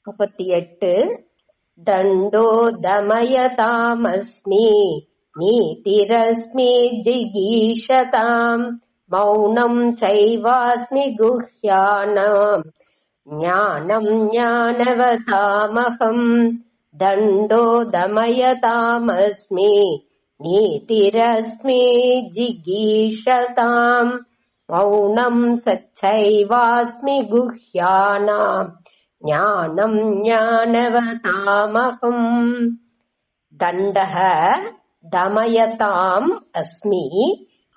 38 दण्डो दमयतामस्मि नीतिरस्मि जिगीषताम् मौनं चैवास्मि गुह्यानाम् ज्ञानं ज्ञानवतामहम् दण्डो दमयतामस्मि नीतिरस्मि जिगीषताम् मौनं सच्चैवास्मि गुह्यानाम् ज्ञानं ज्ञानवतामहम् दण्डः दमयताम् अस्मि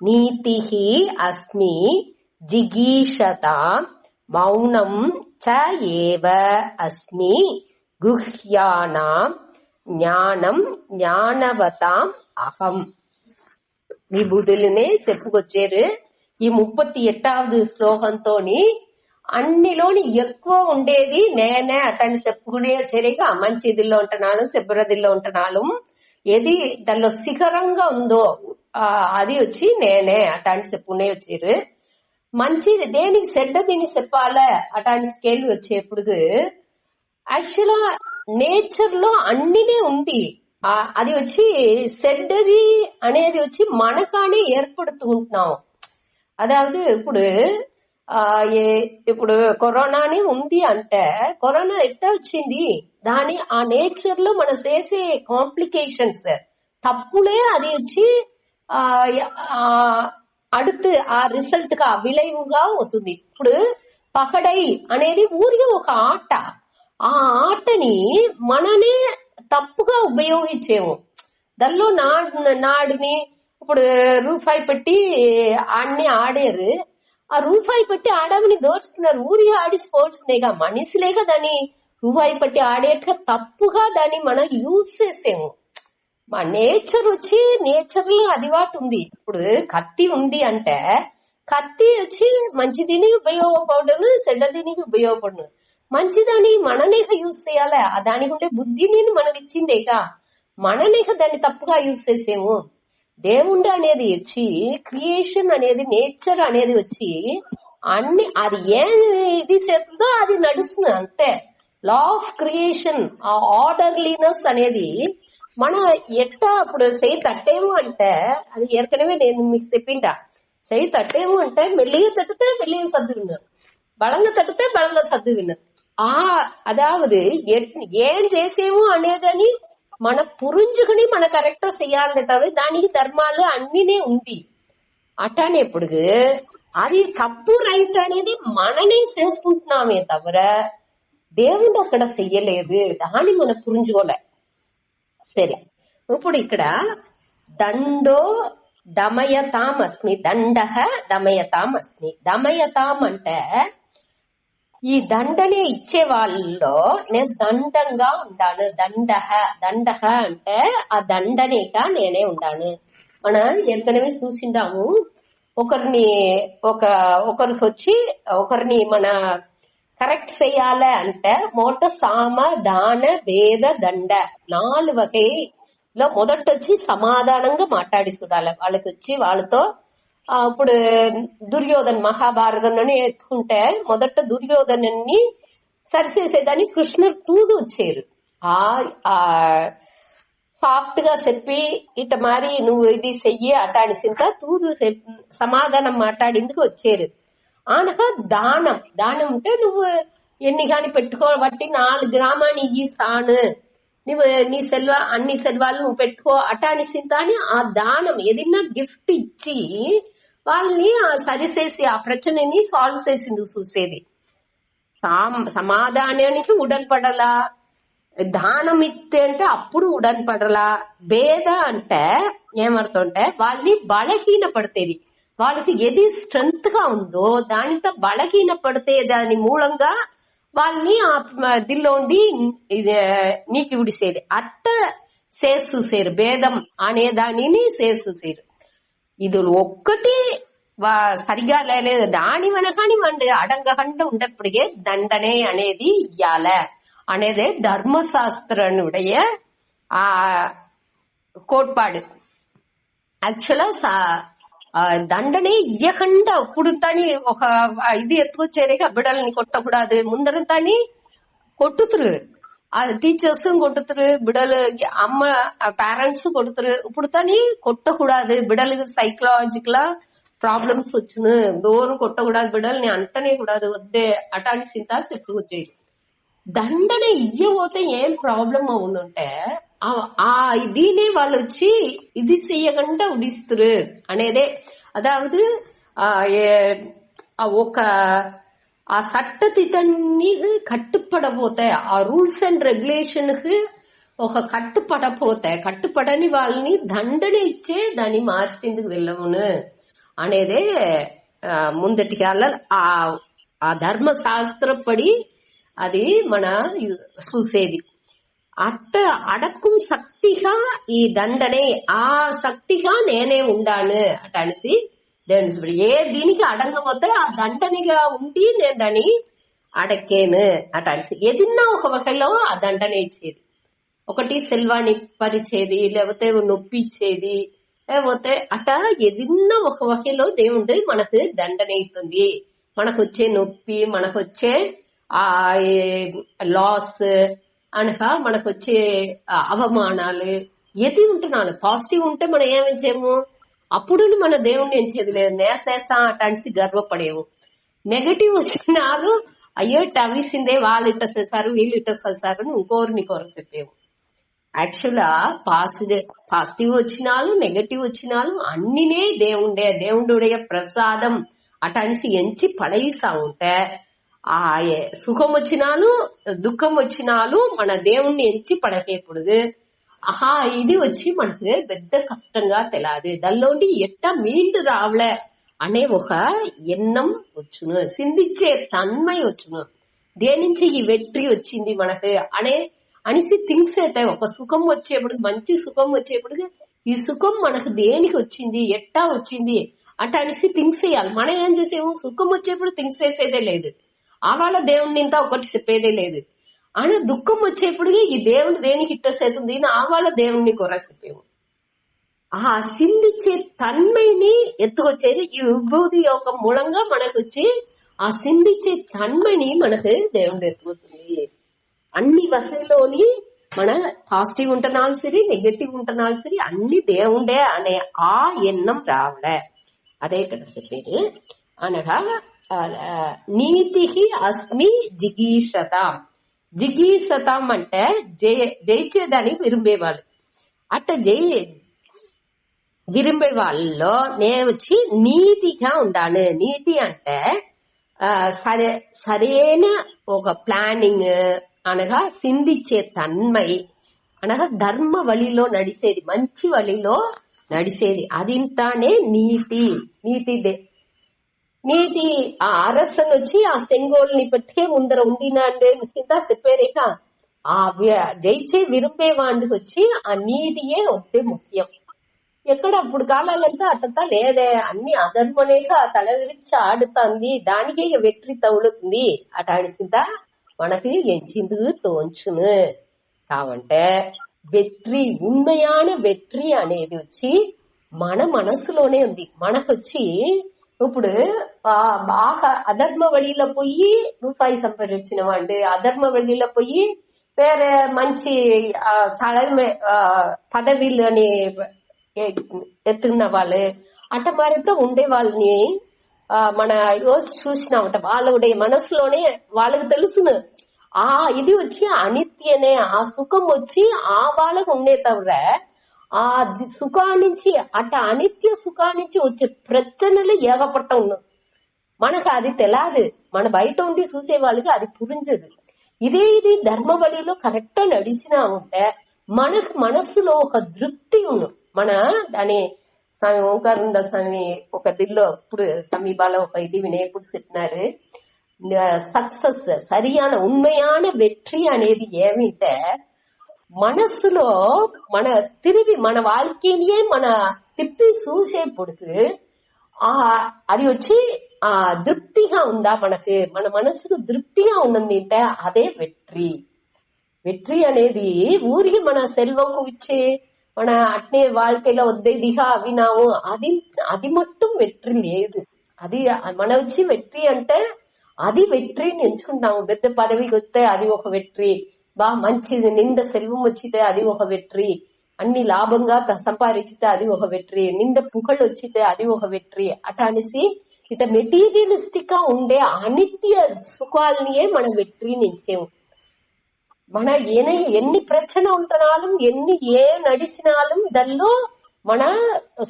नीतिः अस्मि जिगीषताम् मौनं च एव अस्मि गुह्यानाम् జ్ఞానం జ్ఞానవతాం అహం. విభుదులనే చెప్పుకొచ్చారు. ఈ 38వ శ్లోకంతోని అన్నిలోని ఎక్కువ ఉండేది నేనే అతన్ని చెప్పుకునే చెరిగా మంచిదిలో ఉంటున్నాను, శుభ్రదిలో ఉంటున్నాను. ఏది దానిలో శిఖరంగా ఉందో అది వచ్చి నేనే అతన్ని చెప్పుకునే వచ్చారు. మంచిది దేనికి చెడ్డదిని చెప్పాలే అటాని స్కేల్ వచ్చేప్పుడు యాక్చువల్గా నేచర్ లో అన్నినే ఉంది. అది వచ్చి చెడ్డది అనేది వచ్చి మనకానే ఏర్పడుతుంటున్నాం. అதாவது ఇప్పుడు కరోనానే ఉంది అంటే కరోనా ఎట్టా వచ్చింది, దాని ఆ నేచర్ లో మనం చేసే కాంప్లికేషన్స్ తప్పులే అది వచ్చి அடுத்து ఆ రిజల్ట్ గా విలైవుగా అవుతుంది. ఇప్పుడు పకడై అనేది ఊరిగా ఒక ఆట. ఆ ఆటని మననే తప్పుగా ఉపయోగించేము. దానిలో నాడిని ఇప్పుడు రూపాయి పెట్టి అన్ని ఆడారు. ఆ రూపాయి పెట్టి ఆడమని దోచుకున్నారు. ఊరి ఆడి స్పోర్ట్స్ లేక మనిషిలేక దాన్ని రూపాయి పెట్టి ఆడేట్టుగా తప్పుగా దాన్ని మనం యూజ్ చేసేము. మా నేచర్ వచ్చి నేచర్ లో అదివాటు ఉంది. ఇప్పుడు కత్తి ఉంది అంటే కత్తి వచ్చి మంచిదిని ఉపయోగపడను, చెడ్డదినికి ఉపయోగపడను. మంచిదాన్ని మననేక యూజ్ చేయాలి. దానికి ఉండే బుద్ధిని మనకి ఇచ్చిందేక మననేక దాన్ని తప్పుగా యూజ్ చేసేము. దేవుండి అనేది వచ్చి క్రియేషన్ అనేది నేచర్ అనేది వచ్చి అన్ని అది ఏది చేస్తుందో అది నడుస్తుంది అంతే. లా ఆఫ్ క్రియేషన్, ఆ ఆర్డర్లీనెస్ అనేది మన ఎట్టా ఇప్పుడు చెయ్యి తట్టేము అంటే అది ఏற்கனவே నేను మీకు చెప్పింటా. చెయ్యి తట్టేము అంటే మెల్లిగా తట్టితే మెల్లిగా సర్దువిను, బలంగా తట్టితే బలంగా సర్దువిను. అదావదు ఏం చేసేము అనేదని మన పురుంజుకుని మన కరెక్ట్ చెయ్యాలి. దానికి ధర్మాలు అన్నినే ఉంది. అటానేప్పుడు అది తప్పు రైట్ అనేది మననే చేసుకుంటున్నామే తవిర దేవుడు అక్కడ చెయ్యలేదు. దాన్ని మనం పురుంజుకోలే. సరే, ఇప్పుడు ఇక్కడ దండో దమయతాం అస్మి, దండ దమయతాం అస్మి. దమయతాం అంటే ఈ దండనే ఇచ్చే వాళ్ళలో నేను దండంగా ఉంటాను. దండ అంటే ఆ దండనేక నేనే ఉంటాను. మనం ఏற்கனவே చూసిండాము. ఒకరికి వచ్చి ఒకరిని మన కరెక్ట్ చెయ్యాలి అంటే మోట సామ దాన భేద దండ 4 వகைలో మొదట వచ్చి సమాధానంగా మాట్లాడి చూడాలి. వాళ్ళకి వచ్చి వాళ్ళతో ఇప్పుడు దుర్యోధన్ మహాభారతంలోనే ఎత్తుకుంటే మొదట దుర్యోధనాన్ని సరిచేసేదాన్ని కృష్ణుడు తూదు వచ్చారు. సాఫ్ట్ గా చెప్పి ఇట మరి నువ్వు ఇది చెయ్యి అటానిసింత తూదు సమాధానం మాట్లాడిందుకు వచ్చారు. అనగా దానం అంటే నువ్వు ఎన్ని కాని పెట్టుకోబట్టి 4 గ్రామాన్ని ఇయ్యి సాను, నువ్వు నీ అన్ని సెల్వాలు నువ్వు పెట్టుకో అటానిసింత అని ఆ దానం ఏదైనా గిఫ్ట్ ఇచ్చి వాళ్ళని సరిచేసి ఆ ప్రశ్నని సాల్వ్ చేసింది చూసేది. సమాధానానికి ఉడన్పడలా, దానం ఇస్తే అంటే అప్పుడు ఉడన్పడలా. భేద అంటే ఏమర్థంటే వాళ్ళని బలహీన పడితేది. వాళ్ళకి ఏది స్ట్రెంత్ గా ఉందో దానితో బలహీన పడితే దాని మూలంగా వాళ్ళని దిల్లోండి నీకి విడిసేది అట్ట చేసేరు. భేదం అనే దానిని చేసేరు. ఇది ఒక్కటి సరిగా లేదు. దాని వెనకాని వండి అడంగకంట ఉండేప్పటికే దండనే అనేది ఇయ్యాల అనేదే ధర్మశాస్త్రనుடைய కోட்பாடு. యాక్చువల్గా దండనే ఇయ్యకుండా ఇప్పుడు తని ఒక ఇది ఎత్తుకొచ్చేరేగా బిడల్ని కొట్టకూడదు, ముందర తని కొట్టుతురు, టీచర్స్ కొట్టుతురు, బిడలు అమ్మ పేరెంట్స్ కొడుతురు. ఇప్పుడు తని కొట్టకూడదు, బిడలకు సైకలాజికల్ ప్రాబ్లమ్స్ వచ్చును, దూరం కొట్టకూడదు, బిడల్ని అంటనే కూడదు, వద్దే అటాని చింతా చెప్పుకొచ్చేది. దండన ఇయ్యబోతే ఏం ప్రాబ్లం అవునుంటే దీనే వాళ్ళు వచ్చి ఇది చెయ్యకుండా ఉడిస్తురు అనేదే. அதாவது ఒక ఆ చట్టతిట్టనికి కట్టుపడపోతే, ఆ రూల్స్ అండ్ రెగ్యులేషన్కి ఒక కట్టుపడని వాళ్ళని దండన ఇచ్చే దాన్ని మార్చేందుకు వెళ్ళమును అనేదే ముందటికి ఆ ధర్మశాస్త్రపడి అది మన చూసేది. అడక్కుం శక్తిగా ఈ దండనే, ఆ శక్తిగా నేనే ఉండాను అట అనేసి దేవుని ఏ దీనికి అడగకపోతే ఆ దండనిగా ఉండి నేను దాన్ని అడక్కేను అట అనేసి ఏదన్నా ఒక వకలో ఆ దండన ఇచ్చేది. ఒకటి సెల్వాన్ని పరిచేది, లేకపోతే నొప్పి ఇచ్చేది, లేకపోతే అట ఏదన్నా ఒక వకలో దేవుడు మనకు దండన ఇస్తుంది. మనకు వచ్చే నొప్పి, మనకు వచ్చే ఆ లాస్ అనగా మనకు వచ్చే అవమానాలు ఏది ఉంటున్నాను. పాజిటివ్ ఉంటే మనం ఏమి చేయము, అప్పుడు మన దేవుణ్ణి ఏం చేయలేదు, నేసేసా అటనిసి గర్వపడేవు. నెగటివ్ వచ్చినాలు అయ్యో టవిసిందే, వాళ్ళు ఇట్ట చేశారు, వీళ్ళు ఇట్ట చేశారు అని ఇంకోరిని చెప్పేవు. యాక్చువల్గా పాజిటివ్ వచ్చినాలు నెగటివ్ వచ్చినాలు అన్నినే దేవుడుடைய ప్రసాదం అటనిసి ఎంచి పడేసా ఉంటే, ఆ సుఖం వచ్చినాలు దుఃఖం వచ్చినాలు మన దేవుణ్ణి ఎంచి పడకేప్పుడు ఇది వచ్చి మనకు పెద్ద కష్టంగా తెలియదు. దానిలోండి ఎట్ట మీండు రావలే అనే ఒక ఎన్నం వచ్చును, సిందించే తన్మై వచ్చును. దేనించి ఈ వెట్రి వచ్చింది మనకు అనేసి థింగ్స్ అయితే, ఒక సుఖం వచ్చేప్పుడు, మంచి సుఖం వచ్చేప్పుడు ఈ సుఖం మనకు దేనికి వచ్చింది, ఎట్టా వచ్చింది అట అనేసి థింగ్స్ చేయాలి. మనం ఏం చేసేము, సుఖం వచ్చేప్పుడు థింగ్స్ చేసేదే లేదు, ఆవాళ్ళ దేవుడిని ఇంత ఒకటి చెప్పేదే లేదు. అని దుఃఖం వచ్చేప్పుడు ఈ దేవుడు దేనికి ఇట్టసేతుంది ఆవాళ్ళ దేవుణ్ణి కొర చెప్పేము. ఆ సిందించే తన్మైని ఎత్తుకొచ్చేది ఈ విభూతి యొక్క మూలంగా మనకు వచ్చి ఆ సిందించే తన్మైని మనకు దేవుడు ఎత్తుకుతుంది. అన్ని వసలోని మన పాజిటివ్ ఉంటున్నాను సరి, నెగటివ్ ఉంటున్నాను సరి, అన్ని దేవుడే అనే ఆ ఎన్నం రావలే. అదే ఇక్కడ చెప్పేది. అనగా నీతి అస్మి జిగీషతాం. జిగీషతాం అంటే జయించేదాన్ని విరుంబేవాళ్ళు. అట్ట విరుంబే వాళ్ళలో నేను వచ్చి నీతిగా ఉండాను. నీతి అంటే సరైన ఒక ప్లానింగ్ అనగా సిందించే తన్మై అనగా ధర్మ వழிలో నడిచేది, మంచి వழிలో నడిచేది, అదింతానే నీతి. నీతి ఆ అరసన్ వచ్చి ఆ సెంగోల్ని పట్టే ముందర ఉండినాండే చింతా చెప్పారేక ఆ జయించే విరుంబే వాడికి వచ్చి ఆ నీతియే వస్తే ముఖ్యం. ఎక్కడ అప్పుడు కాలాలంతా అట్టంతా లేదే, అన్ని అధర్మనేగా తల విరిచి ఆడుతుంది, దానికే వెట్రి తగులుతుంది అట అనిసిందా మనకి ఎంచిందుకు తోంచును. కావంటే వెట్రి, ఉண்மையான వెట్రి అనేది వచ్చి మన మనసులోనే ఉంది. మనకొచ్చి ఇప్పుడు బాగా అధర్మ వழிలో పోయి రూపాయి సంపాదించిన వాడు, అధర్మ వழிలో పోయి వేరే మంచి పదవిలు అని ఎత్తున్న వాళ్ళు అట్ట మరింత ఉండే వాళ్ళని మన చూసినామట. వాళ్ళ మనసులోనే వాళ్ళకి తెలుసును ఇది వచ్చి అనిత్యనే, ఆ సుఖం వచ్చి ఆ వాళ్ళకు ఉండే తవ్వర ఆ సుఖాన్నించి అట్ట అనిత్య సుఖాన్నించి వచ్చే ప్రచనలు ఏగపట్ట ఉన్నది. మనకు అది తెలియదు, మన బయట ఉండి చూసే వాళ్ళకి అది పురించదు. ఇది ధర్మ వழிలో కరెక్ట్ నడిచినా ఉంటే మనకు మనస్సులో ఒక తృప్తి ఉన్ను. మన దాని స్వామి ఓంకారానంద స్వామి ఒక దిల్లో ఇప్పుడు సమీపాలో ఒక ఇది వినేప్పుడు చెప్పినారు, సక్సెస్ சரியான உண்மையான வெற்றி అనేది ఏమిటంటే మనస్సులో మన తిరిగి మన வாழ்க்கையிலேயே మన తిప్పి చూసేప్పుడు అది వచ్చి తృప్తిగా ఉందా, మన మనసుకు తృప్తిగా ఉన్నది అంటే అదే వెట్రి. వెట్రి అనేది ఊరికి మన సెల్వంకు ఇచ్చే మన అట్నే வாழ்க்கையில వద్దేదిగా అవినాము అది మట్టుం వెట్రి లేదు. అది మన వచ్చి వెట్రి అంటే అది వెట్రిని ఎంచుకుంటాము. పెద్ద పదవికి వస్తే అది ఒక వెట్రి, మంచిది నిండా సెల్వం వచ్చితే అది ఒక వెట్రి, అన్ని లాభంగా సంపాదించితే అది ఒక వెట్రి, నిండా పుకళ్ళు వచ్చితే అది ఒక వెట్రి. అట్లా అనేసి ఇట మెటీరియలిస్టిక్ గా ఉండే అనిత్య సుఖాలనియే మనం వెట్రిని ఎంచాము. మన ఎన్ని ప్రచన ఉంటున్నాலும் ఏ నడిచినాலும் దానిలో మన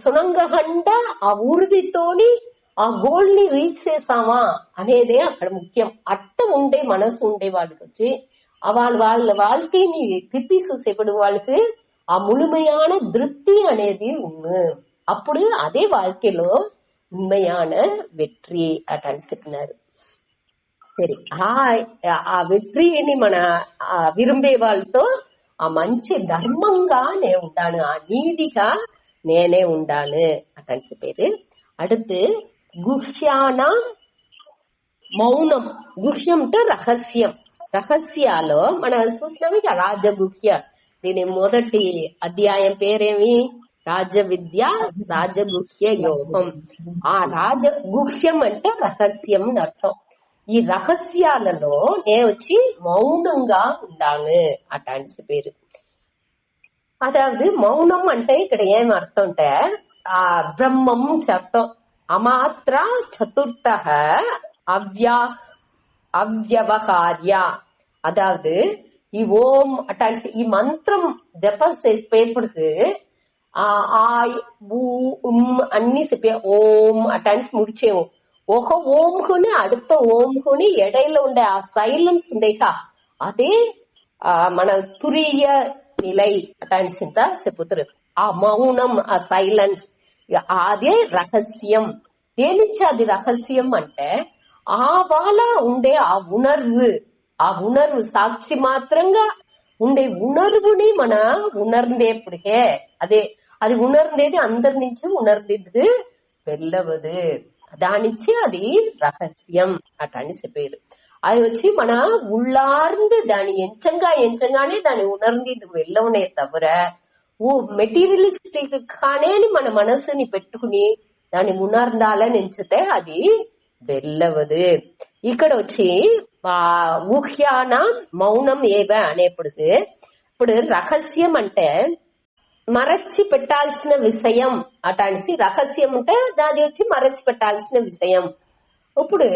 సునంగహండ ఆ ఊరిదితోని ఆ గోల్ ని రీచ్ చేసామా అనేదే అక్కడ ముఖ్యం. అట్ట ఉండే మనసు ఉండే వాళ్ళకి వచ్చి వాళ్ళ வாழ்க்கைని తిప్పి చూసేప్పుడు వాళ్ళకి ఆ முழுமையான திருப்தி అనేది ఉంది. అప్పుడు అదే வாழ்க்கைలో உண்மையான வெற்றி అటని చెప్పినారు. సరే, ఆ వెట్రిని మన విరుంబే వాళ్ళతో ఆ మంచి ధర్మంగా నే ఉండాను, ఆ నీతిగా నేనే ఉండాను అటని చెప్పేది. அடுத்து గుహ్యానం మౌనం. గుహ్యం అంటే రహస్యం. రహస్యాలో మనం చూసినాము ఇక రాజగుహ్య. దీని మొదటి అధ్యాయం పేరేమి? రాజ విద్య రాజగుహ్య యోగం. ఆ రాజగుహ్యం అంటే రహస్యం అని అర్థం. ఈ రహస్యాలలో నేను వచ్చి మౌనంగా ఉండాను అటాన్స్ పేరు. అదావదు మౌనం అంటే ఇక్కడ ఏం అర్థం అంటే ఆ బ్రహ్మం అర్థం. అమాత్ర చతుర్థ అవ్యవహార్య. அதாவது ஓம் அட்டான்ஸ் ఈ మంత్రం జపం చేసేటప్పుడు అన్ని చెప్పే ఓం అటాన్స్ ముడిచేము. ఒక ఓంకుని அடுத்த ఓంకుని ఎడైలో ఉండే ఆ సైలెన్స్ ఉండేక అదే మన తురియ నిలై అటాన్స్ ఇంత చెప్పుతారు. ఆ మౌనం, ఆ సైలెన్స్ అదే రహస్యం. దేనించి అది రహస్యం అంటే వాళ్ళ ఉండే ఆ ఉణర్వు సాక్షి మాత్రంగా ఉండే ఉణర్వుని మన ఉణర్ందేప్పుడే అది ఉణర్ందేది అందరి నుంచి ఉణర్ంది వెళ్ళవదు. దానిచ్చి అది రహస్యం అటని చెప్పారు. అది వచ్చి మన உள்ளார்ந்து దాని ఎంచంగానే దాని ఉణర్ంది వెళ్ళవనే తవర మెటీరియలిస్టిక్ గానే మన మనసుని పెట్టుకుని దాన్ని ఉణర్ందాలని ఎంచితే అది వెళ్ళవదు. ఇక్కడ వచ్చి ఊహ్యాన మౌనం ఏవ అనేప్పుడు ఇప్పుడు రహస్యం అంటే మరచి పెట్టాల్సిన విషయం అటానికి రహస్యం అంటే దాని వచ్చి మరచి పెట్టాల్సిన విషయం. ఇప్పుడు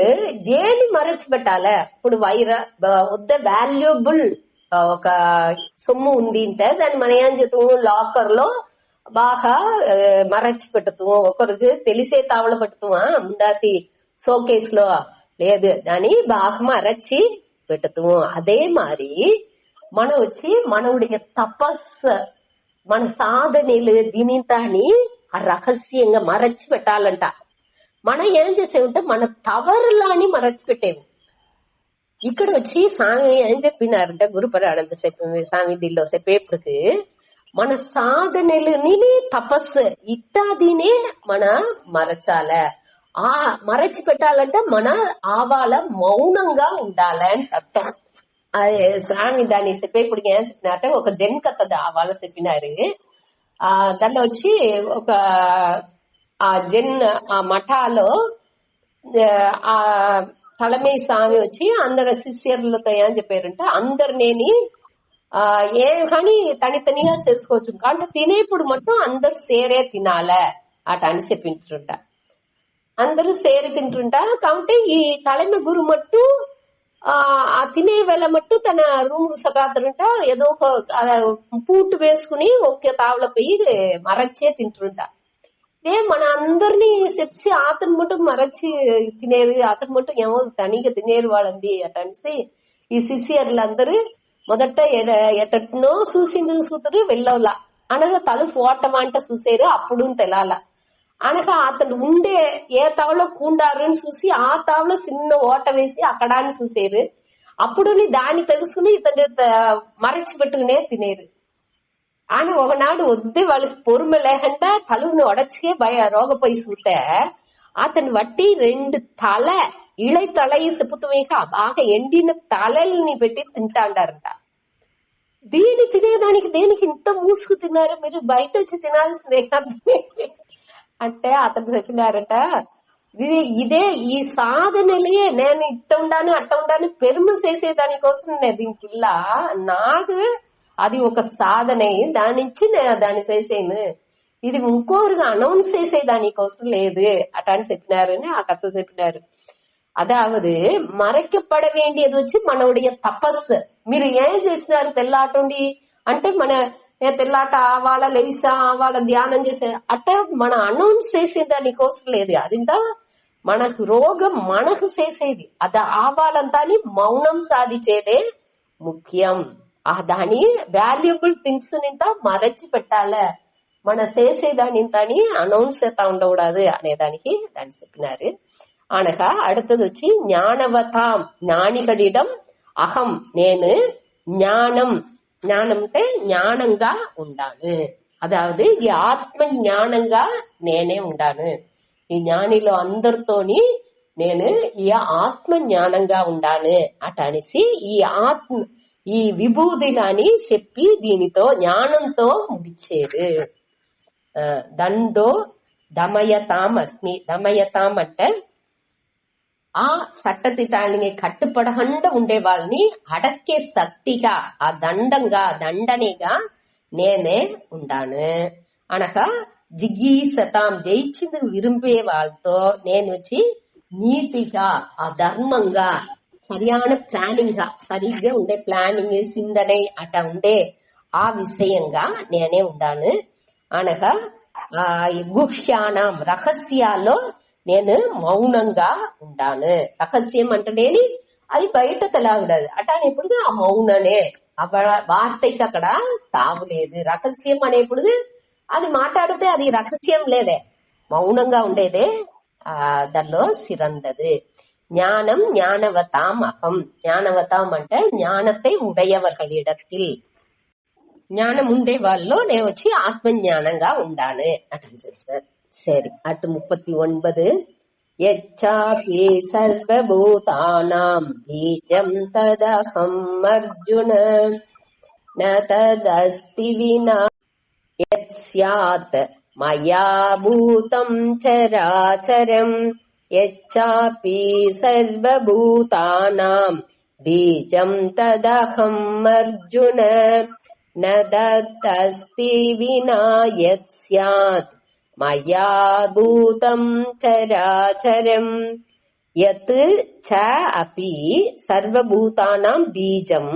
దేని మరచి పెట్టాలి? ఇప్పుడు వద్ద వాల్యుబుల్ ఒక సొమ్ము ఉంది అంటే దాన్ని మనం ఏం చేస్తాము, లాకర్ లో బాగా మరచి పెట్టుతాము. ఒకరికి తెలిసే తావళ పెట్టుతామా ముందాతి షోకేస్ లో లేదు, దాన్ని బాగా మరచి పెట్టుతాము. అదే మరి మనం వచ్చి మనవుడికి తపస్సు మన సాధనలు దీనితాని ఆ రహస్యంగా మరచి పెట్టాలంట. మనం ఏం చేసేమంటే మన తవరులాని మరచి పెట్టేము. ఇక్కడ వచ్చి స్వామి ఏం చెప్పినారంటే గురుపరాడంత స్వామి దిల్లో చెప్పేప్పటికి మన సాధనలని తపస్సు ఇత్తాదినే మన మరచాల. మరచి పెట్టాలంటే మన ఆవాల మౌనంగా ఉండాలని అర్థం. స్వామి దాన్ని చెప్పేప్పుడు ఏం చెప్పినారంటే ఒక జన్ కథ ఆవాల చెప్పినారు. దానిలో వచ్చి ఒక జన్ ఆ మఠాలో ఆ తలమే స్వామి వచ్చి అందరు శిష్యులతో ఏం చెప్పారంటే అందరినేని ఏం కానీ తనితనిగా చేసుకోవచ్చు కానీ తినేప్పుడు మటు అందరు సేరే తినాలే అట అని చెప్పించుంట. అందరూ సేరి తింటుంటా కాబట్టి ఈ తలమే గురు మట్టు ఆ తినే వేళ మట్టు తన రూమ్ సగాతరుంట ఏదో ఒక పూటు వేసుకుని ఒకే తావల పోయి మరచే తింటుంటా. మన అందరినీ చెప్పి అతను మటు మరచి తినేరు, అతను మటు ఏమో తనిగా తినేరు వాళ్ళంది అటనిసి ఈ శిష్యులందరూ మొదట ఎటనో చూసింది చూతురు వెళ్ళవలా అనగా తలుపు ఓటమంట చూసేరు. అప్పుడు తెలాల అనగా అతను ఉండే ఏ తావలో కూండారు అని చూసి ఆ తావలో చిన్న ఓట వేసి అక్కడ అని చూసేరు. అప్పుడు దాన్ని తెలుసుకుని ఇతను మరచి పెట్టుకునే తినేరు. ஆனா ఒకనాడు వద్దే వాళ్ళకి పొరుమ లేకుండా తలువును ఉడచే రోగపోయి చూస్తే అతను వట్టి 2 తల ఇళై తల చెప్పుతామేక బాగా ఎండిన తలల్ని పెట్టి తింటాండారంట. దీన్ని తినేదానికి దేనికి ఇంత మూసుకు తిన్నారు, మీరు బయట వచ్చి తినాల్సిందే అంటే అతను చెప్పినారంట ఇదే ఈ సాధనలే నేను ఇట్ట ఉండాను అట్ట ఉండాను పెరుమ చేసేదానికోసం నేను దీనికిల్లా నాకు అది ఒక సాధన దాని నుంచి నేను దాన్ని చేసేను. ఇది ఇంకోరుగా అనౌన్స్ చేసేదానికోసం లేదు అటని చెప్పినారని ఆ కథ చెప్పినారు. அதாவது மறைக்கப்பட வேண்டியது వచ్చి మనవుడియ తపస్సు. మీరు ఏం చేసినారు తెల్లాటుండి అంటే మన తెల్లాట ఆవాల లెవిసా ఆవాల ధ్యానం చేసే అట్ట మన అనౌన్స్ చేసేదాని కోసం లేదు. అదింత మనకు రోగం మనకు చేసేది అది ఆవాలంతా మౌనం సాధించేదే ముఖ్యం. దాని వాల్యుబుల్ థింగ్స్ నింత మరచి పెట్టాల, మన చేసేదానింతని అనౌన్స్ చేస్తా ఉండకూడదు అనేదానికి దాన్ని చెప్పినారు. అనగా அடுத்தது వచ్చి ஞானவதாம், ஞானிகளிடம் అహం నేను ஞானம், ஞானம் అంటే ஞாనంగా ఉండాను. అదావదు ఈ ఆత్మ జ్ఞానంగా నేనే ఉండాను. ఈ జ్ఞానిలో అందరితోని నేను ఈ ఆత్మ జ్ఞానంగా ఉండాను అట అనేసి ఈ విభూతిలని చెప్పి దీనితో జ్ఞానంతో ముడిచేది. దండో దమయతాం అస్మి. దమయతాం అంటే ఆ చట్టతిటాలని కట్టుపడకుండా ఉండే వాళ్ళని అడక్కే శక్తిగా ఆ దండనిగా నేనే ఉండాను. అనగా జిగీసతాం జయించింది విరుంబే వాళ్ళతో నేను వచ్చి నీతిగా ఆ ధర్మంగా సరిயான ప్లానింగ్ గా సరిగ్గా ఉండే ప్లానింగ్ సిందனை అట ఉండే ఆ విషయంగా నేనే ఉండాను. అనగా గుహ్యానం రహస్యాల్లో నేను మౌనంగా ఉండాను. రహస్యం అంటేనేని అది బయట తెలాగడదు అటనేప్పుడు ఆ మౌననే వార్తకి అక్కడ తావులేదు. రహస్యం అనేప్పుడు అది మాట్లాడితే అది రహస్యం లేదే, మౌనంగా ఉండేదే దానిలో సిరందது. ஞானம் ஞானவதாம் அகம். ஞானவதாம் అంటే ஞானத்தை உடையவர்களிடத்தில், జ్ఞానం ఉండే వాళ్ళు నేను వచ్చి ఆత్మజ్ఞానంగా ఉండాను అటని సార్. సరే అటు 39 యచ్చాపి సర్వభూతానాం బీజం తదహం అర్జున న తదస్తి వినా యత్ స్యాత్ మయా భూతం చరాచరం. యచ్చాపి సర్వభూతానాం బీజం తదహం అర్జున న తదస్తి వినా యత్ స్యాత్ మయా భూతం చరాచరం. యత్ చ అపి సర్వభూతానాం బీజం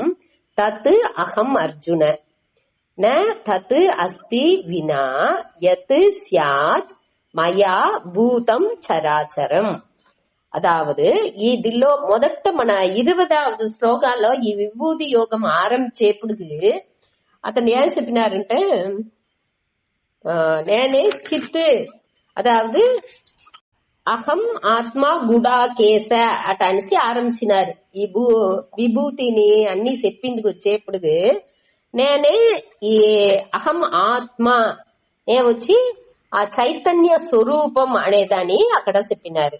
తత్ అహం అర్జున న తత్ అస్తి వినా యత్ స్యాత్ మయా భూతం చరాచరం. అదావదు దీనిలో మొదట మన 20వ శ్లోకాల్లో ఈ విభూతి యోగం ఆరంభించేప్పుడు అతను ఏం చెప్పినారంటే నేనే చిత్, అదావదు అహం ఆత్మ గుడాకేశ అట అనేసి ఆరంభించినారు. ఈ విభూతిని అన్ని చెప్పిందుకు వచ్చేప్పుడు నేనే ఈ అహం ఆత్మ వచ్చి ఆ చైతన్య స్వరూపం అనేదాన్ని అక్కడ చెప్పినారు.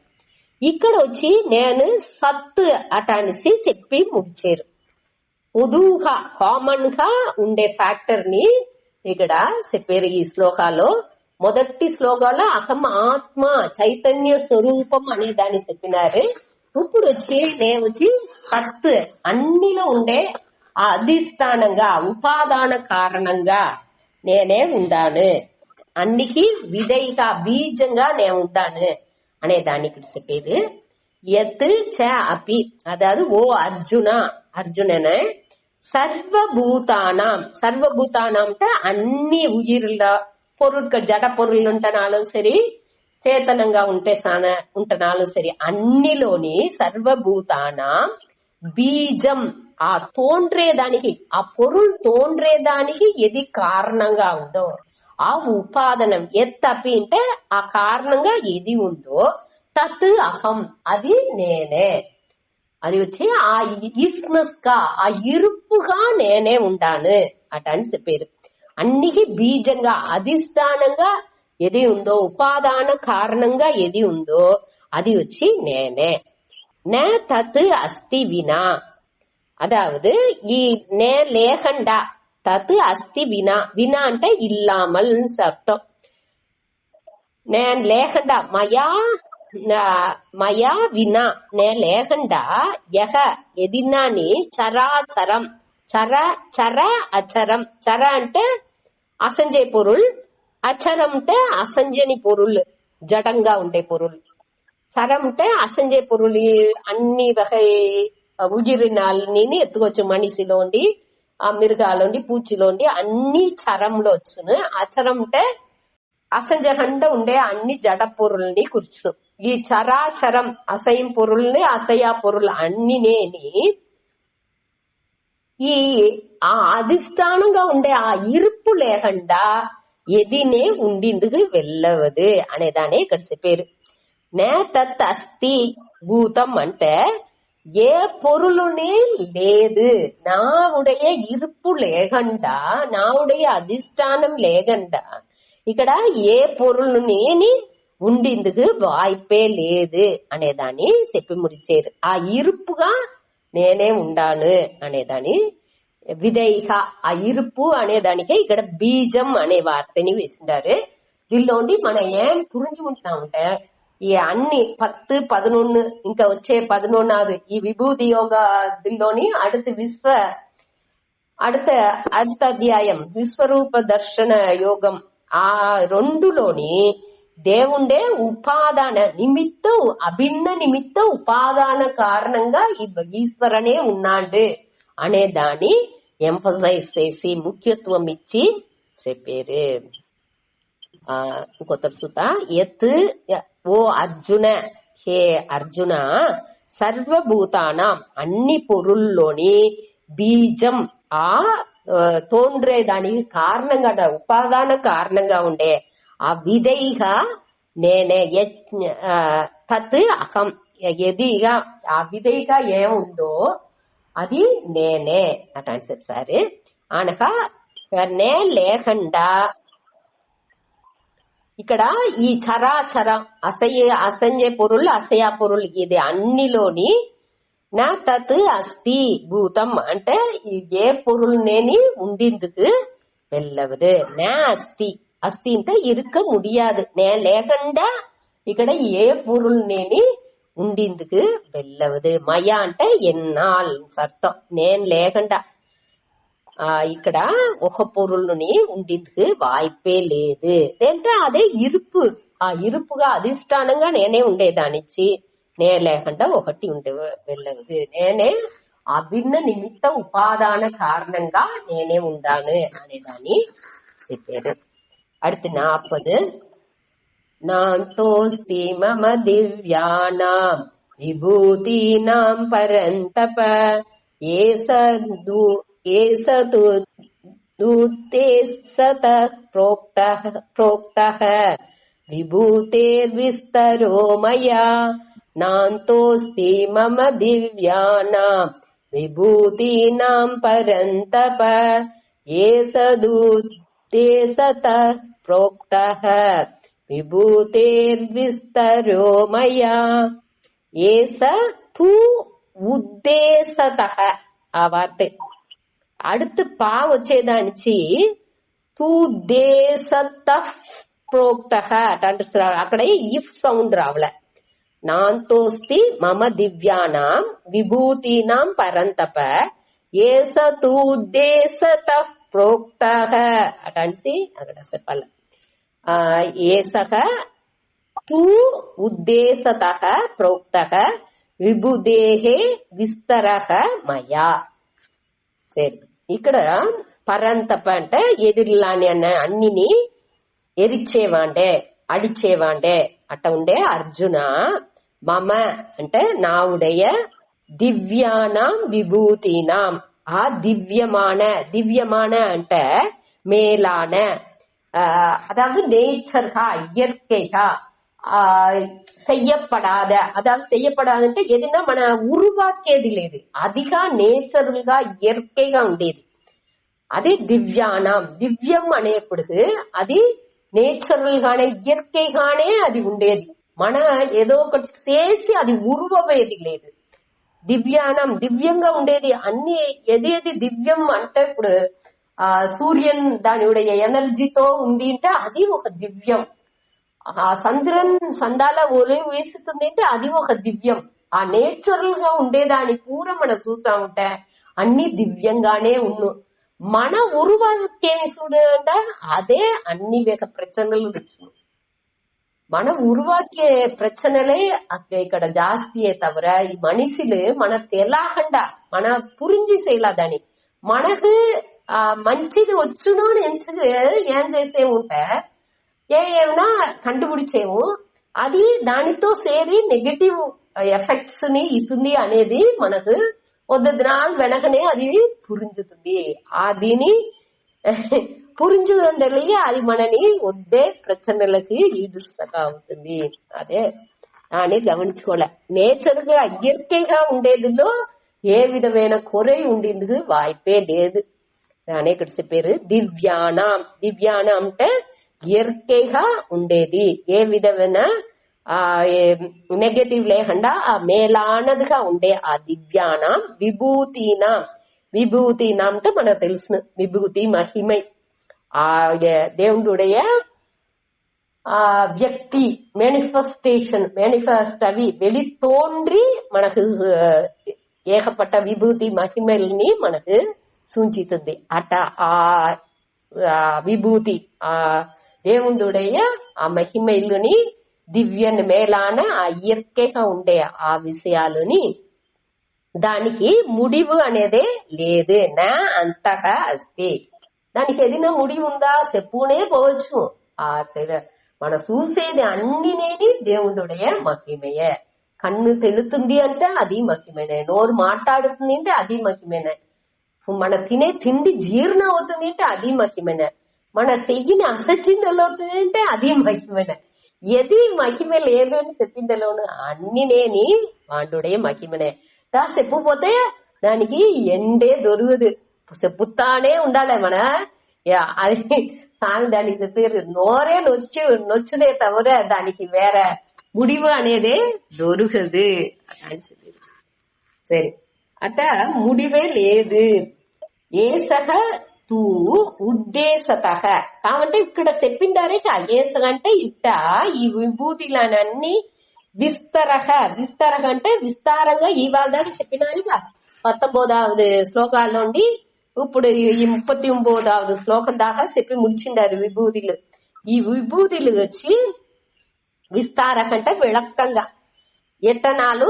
ఇక్కడ వచ్చి నేను సత్ అట అనేసి చెప్పి ముడిచారు. పొదువుగా కామన్ గా ఉండే ఫ్యాక్టర్ ని ఇక్కడ చెప్పారు ఈ శ్లోకాలో. మొదటి శ్లోకాలో అహం ఆత్మ చైతన్య స్వరూపం అనే దాన్ని చెప్పినారు. ఇప్పుడు వచ్చి నేను వచ్చి సత్ అన్నిలో ఉండే ఆ అధిష్టానంగా ఉపాదాన కారణంగా నేనే ఉండాను, అన్నికి విధేయగా బీజంగా నేను ఉంటాను అనే దాన్ని ఇక్కడ చెప్పేది. యత్ చ అపి అదాదు ఓ అర్జున, అర్జుననే సర్వభూతానం, సర్వభూతానం అంటే అన్ని ఉయిర్ల పొరుట్கள் జడ పొరులు ఉంటనాலும் సరి, చేతనంగా ఉంటనాலும் సరి, అన్నిలోని సర్వభూతానం బీజం ఆ తోండ్రేదానికి ఆ పొరులు తోండ్రేదానికి ఏది కారణంగా ఉందో ఆ ఉపాదనం ఎత్తపి అంటే ఆ కారణంగా ఏది ఉందో తత్ అహం అది నేనే. అది వచ్చి ఆ ఈస్నెస్ గా ఆ ఇరుపుగా నేనే ఉండాను అట అని చెప్పారు. అన్నికి బీజంగా అధిష్టానంగా ఏది ఉందో ఉపాదాన కారణంగా ఏది ఉందో అది వచ్చి నేనే. నే తత్ అస్తి వినా, అదావదు ఈ నే లేకుండా తత్ అస్తి వినా, వినా అంటే ఇల్లామల్ అర్థం. నేను లేకుండా మయా మయా వినా నే లేకుండా యహ ఎదిన్నాని చరాచరం చర చర అచరం చర అంటే అసంజయ్ పొరుள் అచరం అంటే అసంజని పొరుள் జడంగా ఉండే పొరుள் சரம் அசஞ்சே பொருள் అన్ని வகை ఉగిరినాలని ఎత్తుకోవచ్చు మనిషిలోండి మిరుగాలోండి పూచిలోండి అన్ని చరంలో వచ్చును అచరం అంటే అసంజగండ ఉండే అన్ని జడ పొరుల్ని కూర్చును ఈ చరాచరం అసయం పొరుల్ని అసయ పొరుల్ అన్నినేని ఈ ఆ అధిష్టానంగా ఉండే ఆ ఇరుపు లేకుండా ఎదినే ఉండిందుకు వెళ్ళవదు అనేదానే ఇక్కడ చెప్పారు నే తత్ అస్తి భూతం అంటే ఏ పొరులునే లేదు నావుடைய ఇరుపు లేకుండా నావుடைய అధిష్టానం లేకుండా ఇక్కడ ఏ పొరులునేని ఉండిందుకు వాய்ப்பே లేదు అనేదాన్ని చెప్పి ముడిచారు ఆ ఇరుపుగా నేనే ఉండాను అనేదాన్ని విధేయిగా ఆ ఇరుపు అనేదానికే ఇక్కడ బీజం అనే వార్తని వేసిండారు దీనిలోండి మనం ఏం పురించుకుంటున్నామంటే ఈ అన్ని 10, 11 ఇంకా వచ్చే 11வது ఈ విభూతి యోగ దీనిలోని அடுத்த అధ్యాయం విశ్వరూప దర్శన యోగం ఆ రెండులోని దేవుండే ఉపాదాన నిమిత్తం అభిన్న నిమిత్త ఉపాదాన కారణంగా ఈశ్వరనే ఉన్నాడు అనే దాన్ని ఎంఫసైజ్ చేసి ముఖ్యత్వం ఇచ్చి చెప్పారు ఇంకొక సుత ఎత్ ఓ అర్జున హే అర్జున సర్వభూతానం అన్ని పొరుల్లోని బీజం ఆ తోండ్రేదానికి కారణంగా ఉపాదాన కారణంగా ఉండే ఆ విధైగా నేనే తత్ అహం ఎదిగా ఆ విధైగా ఏముందో అది నేనే అటని చెప్పారు అనగా నే లేకుండా ఇక్కడ ఈ చరాచర అసంజయ పొరుள் అసయ పొరుள் ఇది అన్నిలోని నా తత్ అస్తి భూతం అంటే ఏ పొరుள்నేని ఉండిందుకు వెళ్ళవదు నా అస్తి అస్తి అంటే இருக்க முடியாது నే లేకుండా ఇక్కడ ఏ పొరుள்నేని ఉండిందుకు వెళ్ళవదు మయా అంటే ఎన్నాల్ అర్థం నేను లేకుండా ఇక్కడ ఒక పొరుల్ని ఉండిందుకు వాய்ப்பே లేదు అంటే అదే ఇరుపు ఆ ఇరుపుగా అధిష్టానంగా నేనే ఉండేదానిచ్చి నే లేకుండా ఒకటి ఉండే వెళ్ళదు నేనే అభిన్న నిమిత్త ఉపాదాన కారణంగా నేనే ఉండాను అనేదాన్ని చెప్పారు அடுத்து 40 నాంతోస్తి మమ దివ్యానాం విభూతీనాం పరంతప ఏసతూతే సత ప్రోక్తః విభూతేర్విస్తరో మయా నాంతోస్తి మమ దివ్యానాం విభూతీనాం పరంతప ఏసదూతే సత ప్రోక్తః విభూతేర్విస్తరో మయా ఏస తూ ఉద్దేశతః ఆ వార్త அடுத்து பா వచ్చేదానికి తూదేశత ప్రోక్తః అంటారు అక్కడ ఇఫ్ సౌండ్ రావలే నాంతోస్తి మమ దివ్యానాం విభూతీనాం పరంతప ఏస తూదేశత ప్రోక్తః అటన్సి అక్కడ చెప్పాలి ఏసః తూ ఉద్దేశతః ప్రోక్తః విభుదేహే విస్తరః మయా సరే ఇక్కడ పరంతప అంటే ఎదిరిలాని అన్న అన్నిని ఎరిచేవాండే అడిచేవాండే అట్ట ఉండే అర్జున మమ అంటే నావుடைய దివ్యానాం విభూతీనాం ఆ దివ్యமான అంటే மேலான அதாவது நேச்சர்கா இயற்கைகா செய்யப்படாத அதாவது செய்யப்படாదంటే ఏదైనా మన ఉరువాకేది లేదు అదిగా నేచరల్ గా ఇయర్కేగా ఉండేది అదే దివ్యానం దివ్యం అనేప్పుడు అది నేచురల్ గానే ఇయర్కేగానే అది ఉండేది మన ఏదో ఒకటి చేసి అది ఉరువవేది లేదు దివ్యానం దివ్యంగా ఉండేది అన్ని ఏది దివ్యం అంటే ఇప్పుడు సూర్యన్ దాని ఎనర్జీతో ఉంది అంటే అది ఒక దివ్యం ఆ చంద్రన్ సందాల ఒలి వేస్తుంది అంటే అది ఒక దివ్యం. ఆ నేచురల్ గా ఉండేదాన్ని పూరా మనం చూసా ఉంటే అన్ని దివ్యంగానే ఉన్ను. మన ఉరువాకేం చూడంట అదే అన్ని వేక ప్రచనలు వచ్చును. మన உருவாக்கிய பிரச்சனைலே ఇక్కడ జాస్తియే తవర ఈ మనిషిలు మన తెలాకండ మన పురించి చేయలేదని మనకు మంచిది వచ్చును ఎంచుకు ఏం చేసే ఉంటే ఏమైనా కండుపిడిచేము అది దానితో సేరి నెగటివ్ ఎఫెక్ట్స్ ని ఇస్తుంది అనేది మనకు కొద్ది దినాలు వెనకనే అది పురించుతుంది. దీని పురించుదండలిగి అది మనని వద్దే ప్రచనలకి ఈడుస్తగా అవుతుంది. అదే అని గమనించుకోలే. నేచర్ గా ఇయర్కేగా ఉండేదిలో ఏ విధమైన కొరై ఉండేందుకు వాய்ப்பே లేదు అని ఇక్కడ చెప్పారు. దివ్యానం దివ్యానం అంటే ఇయర్కేగా ఉండేది, ఏ విధమైన నెగటివ్ లేకుండా మేలానదిగా ఉండే ఆ దివ్యానం. విభూతినాం విభూతినాం అంటే మనకు తెలుసు విభూతి మహిమై ఆ దేవుడుடைய వ్యక్తి మేనిఫెస్ట్ అవి வெளி தோன்றி మనకు ఏకపట్ట విభూతి మహిమల్ని మనకు సూచిస్తుంది. అట ఆ విభూతి ఆ దేవుడుடைய ఆ మహిమల్ని దివ్యన్ మేలాన ఆ ఇయర్కేగా ఉండే ఆ విషయాలని దానికి ముడివు అనేదే లేదు. నా అంతగా అస్తి దానికి ఏదైనా ముడి ఉందా చెప్పునే పోవచ్చు. మన చూసేది అన్నినేది దేవుడుடைய మహిమయే. కన్ను తెలుతుంది అంటే అది మహిమనే, నోరు మాట్లాడుతుంది అంటే అది మహిమనే, మన తినే తిండి జీర్ణం అవుతుంది అంటే అది మహిమనే, మన చెయ్యిని అసచిన్నలు అవుతుంది అంటే అది మహిమనే. ఎది మహిమ లేదు అని చెప్పిందలోను అన్నినేని వాడుடைய మహిమనే. చెప్పపోతే దానికి ఎండే దొరకదు, చెప్పుతానే ఉండాలి. మన అది సామి దానికి చెప్పారు నోరే నొచ్చునే తవర దానికి వేற முடிவு అనేదే దొరకదు అని చెప్పారు. సరే అట முடிவே లేదు. ఏసహ తూ ఉద్దేశతః కాబట్టి ఇక్కడ చెప్పిండారే ఏసగ అంటే ఇట్ట ఈ విభూతిలన్నీ విస్తరహ విస్తరహ అంటే విస్తారంగా ఇవాళ దాకా చెప్పినారుగా 19వ శ్లోకాల్లోండి ఇప్పుడు ఈ 39వ శ్లోకం దాకా చెప్పి ముడిచిండారు విభూతులు. ఈ విభూతులు వచ్చి విస్తారక అంటే విళక్కంగా ఎట్టనాలు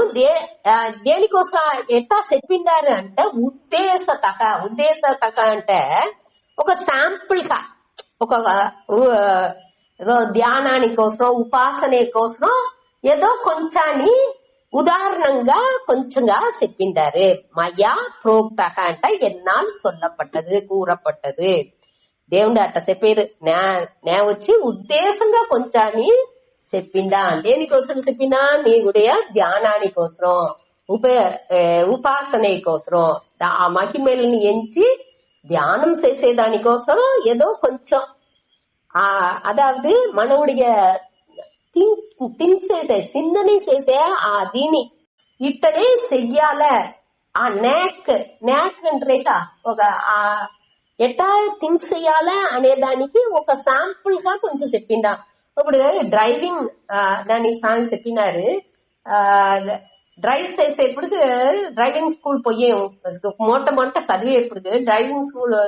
దేనికోసం ఎట్టా చెప్పిండారు అంటే ఉద్దేశతక అంటే ఒక శాంపుల్ గా ఒక ధ్యానాని కోసం ఉపాసనే కోసం ఏదో కొంచాన్ని ఉదాహరణంగా కొంచెంగా చెప్పిండారు. మయా ప్రోక్తக అంటే ఎన్నాళ్ళు சொல்லப்பட்டது కూరపట్టదు. దేవుడు అట్ట చెప్పారు. నే వచ్చి ఉద్దేశంగా కొంచాన్ని చెప్పిందా. దేనికోసం చెప్పినా నీగుடைய ధ్యానాని కోసం ఉపాసనే కోసం ఆ మహిమల్ని ఎంచి தியானம் చేసేదానికోసం ఏదో కొంచెం అదాவது మనవుడియ థింక్ చేసే సిందని చేసే ఆ దీని ఇట్టనే చెయ్యాల ఆ నేక్ అంటారేగా ఒక ఎట్టా థింక్ చెయ్యాల అనే దానికి ఒక శాంపుల్ గా కొంచెం చెప్పిండా. ఇప్పుడు డ్రైవింగ్ దాని సాంగ్ చెప్పినారు. డ్రైవ్ చేసేప్పుడు డ్రైవింగ్ స్కూల్ పోయాం మొట్ట చదివేప్పుడు డ్రైవింగ్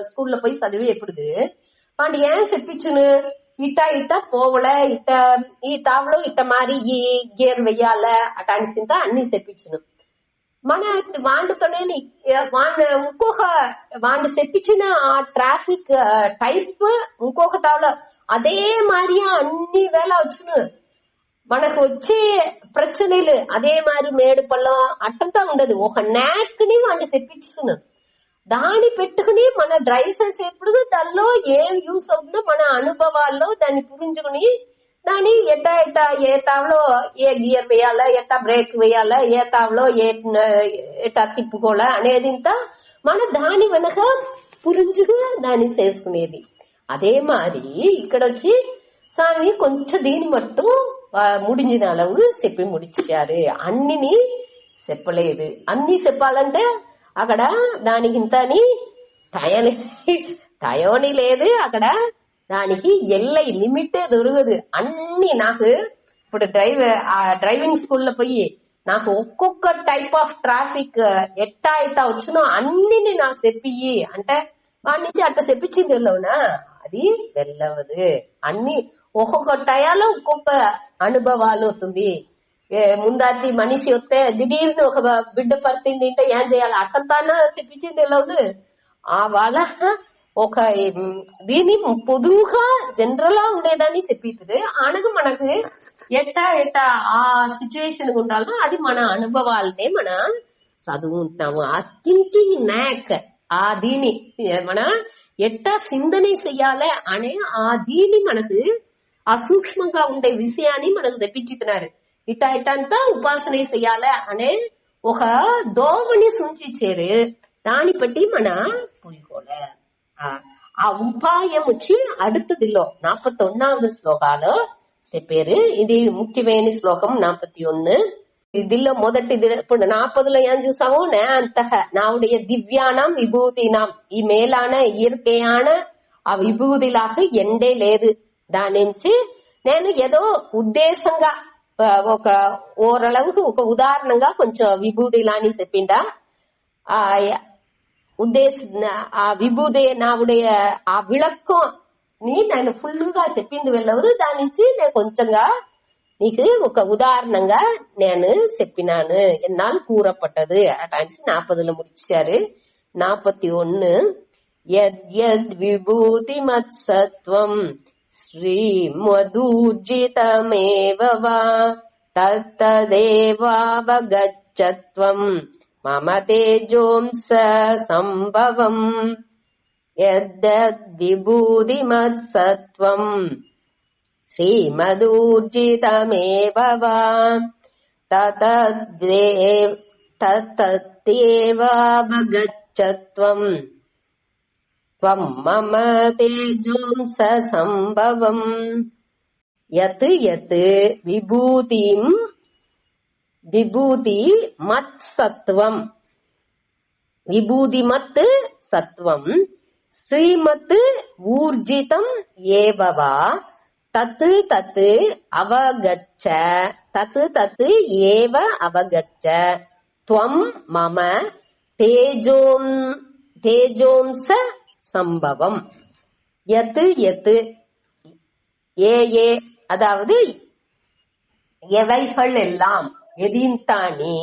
స్కూల్లో పోయి చదివేప్పుడు వాడు ఏం చెప్పించును ఇట్ట పోవల ఇట్ట ఈ తావలో ఇట్ట మారి ఈ గేర్ వెయ్యాల అటానిసింత అన్ని చెప్పించును. మన వాండుతోనే ఇంకొక వాడు చెప్పించిన ఆ ట్రాఫిక్ టైప్ ఇంకొక తావలో అదే మారియా అన్ని వేళ వచ్చును. మనకు వచ్చే ప్రచనలు అదే మారి మేడు పళ్ళం అట్టంతా ఉండదు. ఒక నాక్ ని వాడిని చెప్పించును. దాన్ని పెట్టుకుని మన డ్రైవ్ చేసేప్పుడు దానిలో ఏం యూస్ అవుతుందో మన అనుభవాల్లో దాన్ని పురించుకుని దాన్ని ఎట్టా ఏ తావలో ఏ గియర్ వేయాలా, ఎట్టా బ్రేక్ వేయాలా, ఏ తావలో ఎట్టా తిప్పుకోవాలా అనేది ఇంత మన దాని వెనక పురించుగా దాన్ని చేసుకునేది. అదే మరి ఇక్కడ వచ్చి స్వామి కొంచెం దీని మట్టు ముడించిన అలవు చెప్పి ముడిచారు. అన్నిని చెప్పలేదు. అన్ని చెప్పాలంటే అక్కడ దానికి ఇంత అని టయోని లేదు. అక్కడ దానికి ఎల్లై లిమిటే దొరకదు. అన్ని నాకు ఇప్పుడు డ్రైవింగ్ స్కూల్లో పోయి నాకు ఒక్కొక్క టైప్ ఆఫ్ ట్రాఫిక్ ఎట్టా వచ్చునో అన్ని నాకు చెప్పియ్యి అంటే వాడి నుంచి అట్లా చెప్పించింది వెళ్ళవునా, అది వెళ్ళవదు. అన్ని ఒక్కొక్క టయాలో ఒక్కొక్క అనుభవాలు అవుతుంది. ముందాటి మనిషి వస్తే దిడీర్ని ఒక బిడ్డ పడుతుంది అంటే ఏం చేయాలి అట్టంతానా చెప్పించింది వెళ్ళవును. ఆ వాళ్ళ ఒక దీన్ని పొదువుగా జనరల్ గా ఉండేదాన్ని చెప్పిస్తుంది. అనగా మనకు ఎట్టా ఆ సిచ్యువేషన్ ఉండాలో అది మన అనుభవాలనే మన చదువుకుంటాము. ఆ థింకింగ్ నాక్ ఆ దీని మన ఎట్టా సింధని చెయ్యాలి అనే ఆ దీని మనకు ఆ సూక్ష్మంగా ఉండే విషయాన్ని మనకు చెప్పించుతున్నారు. ఇట్టంతా ఉపాసన చెయ్యాలి అనే ఒక దోవని సూచించారు. దాన్ని బట్టి మన పుయ్యకోలే ఆ ఉపాయం వచ్చి அடுத்ததுలో 41வது శ్లోకాలు చెప్పారు. ఇది ముఖ్యమైన శ్లోకం 41. ఇదిలో మొదటిది ఇప్పుడు 40లో ఏం చూసాము, అంతః నావుடைய దివ్యానం విభూతినాం ఈ మేలాன ఇయற்கையான ఆ విభూతిలాగా ఎండే లేదు. దాని నుంచి నేను ఏదో ఉద్దేశంగా ఒక ఓరளவுக்கு ఒక ఉదాహరణంగా కొంచెం విభూతిలాని చెప్పిందా. ఆ ఆ విభూదే నావుடைய ఆ విளக்கம் ని నేను ఫుల్ గా చెప్పింది వెళ్ళవరు. దాని నుంచి నేను కొంచెంగా నీకు ఒక ఉదాహరణంగా నేను చెప్పినాను ఎన్నాళ్ళు కూరపట్టదు అటాంచి 40లో முடிச்சாரு. 41 యద్యద్ విభూతి మత్సత్వం శ్రీమదూర్జితమేవ వా తత్తదేవావగచ్చత్వం మమ తేజోంస సంభవం. యద్యద్ విభూతి మత్సత్వం శ్రీమదూర్జితమేవ వా తత్తదేవావగచ్చత్వం త్వం మమ తేజోంస సంభవం. యత్ యత్ విభూతిం విభూతి మత్ సత్వం విభూతిమత్ సత్వం శ్రీమత్ ఊర్జితం ఏవ వా తత్ తత్ అవగచ్చ తత్ తత్ ఏవ అవగచ్చ త్వం మమ తేజోంస సంభవం. యత్ యత్ ఏ அதாவது எவைகள் எல்லாம் எதின்தானி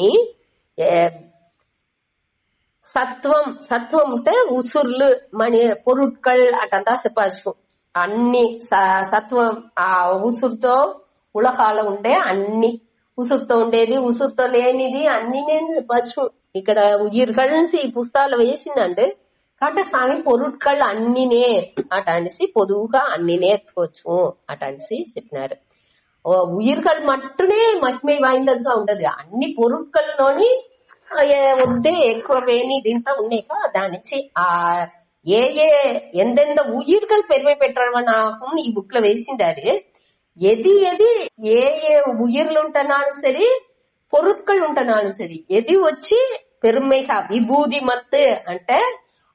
సత్వం సత్వం అంటే ఉసుర్లు మణి పొరుట్కల్ అటంతా చెప్పచ్చు. అన్ని సత్వం ఆ ఉసురుతో ఉలకాల ఉండే అన్ని ఉసురుతో ఉండేది ఉసురుతో లేనిది అన్ని నేను చెప్పచ్చు. ఇక్కడ ఉయిర్గల్ ఈ పుస్తకాలు వేసిందండి కాబట్టి స్వామి పొరుట్కల్ అన్నినే అటనిసి పొదువుగా అన్నినే ఎత్తుకోవచ్చు అటనిసి చెప్పినారు. ఉయిర్గల్ మట్టునే మహిమే వాయిందదిగా ఉండదు. అన్ని పొరుట్కల్లోని వద్దే ఎక్కువ వేని దీంతో ఉన్నాయి కదా దాని నుంచి ఆ ఎందెంత ఉయిర్గల్ పెరిమే పెట్టడం ఈ బుక్ లో వేసిండారు. ఎది ఏ ఉయిర్లు ఉంటున్నాను సరి పొరుట్కల్ ఉంటున్నాను సరి ఎది వచ్చి పెరుమైగా విభూది మత్ అంటే